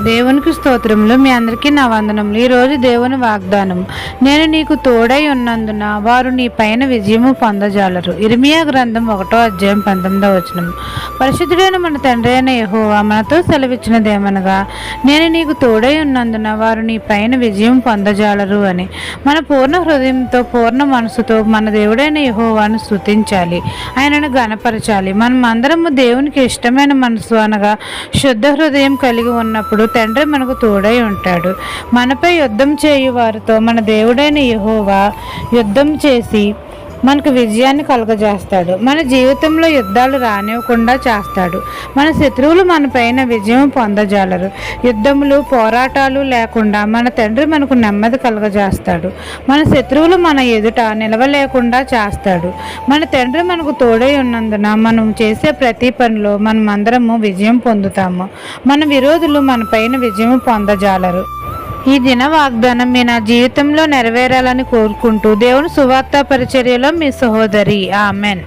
దేవునికి స్తోత్రములు. మీ అందరికీ నా వందనములు. ఈరోజు దేవుని వాగ్దానం, నేను నీకు తోడై ఉన్నందున వారు నీ పైన విజయము పొందజాలరు. ఇర్మియా గ్రంథం 1:19. పరిశుద్ధుడైన మన తండ్రి అయిన యెహోవా మనతో సెలవిచ్చినదేమనగా, నేను నీకు తోడై ఉన్నందున వారు నీ పైన విజయం పొందజాలరు అని. మన పూర్ణ హృదయంతో, పూర్ణ మనసుతో మన దేవుడైన యెహోవాను స్తుతించాలి, ఆయనను గణపరచాలి. మనం అందరము దేవునికి ఇష్టమైన మనసు అనగా శుద్ధ హృదయం కలిగి ఉన్నప్పుడు తండ్రి మనకు తోడై ఉంటాడు. మనపై యుద్ధం చేయు వారితో మన దేవుడైన యెహోవా యుద్ధం చేసి మనకు విజయాన్ని కలుగజేస్తాడు. మన జీవితంలో యుద్ధాలు రానివ్వకుండా చేస్తాడు. మన శత్రువులు మన పైన విజయం పొందజాలరు. యుద్ధములు, పోరాటాలు లేకుండా మన తండ్రి మనకు నెమ్మది కలుగజేస్తాడు. మన శత్రువులు మన ఎదుట నిలవలేకుండా చేస్తాడు. మన తండ్రి మనకు తోడై ఉన్నందున మనం చేసే ప్రతి పనిలో మనం అందరము విజయం పొందుతాము. మన విరోధులు మన పైన విజయం పొందజాలరు. ఈ దిన వాగ్దానం మీ నా జీవితంలో నెరవేరాలని కోరుకుంటూ దేవుని సువార్త పరిచర్యలో మీ సహోదరి. ఆమెన్.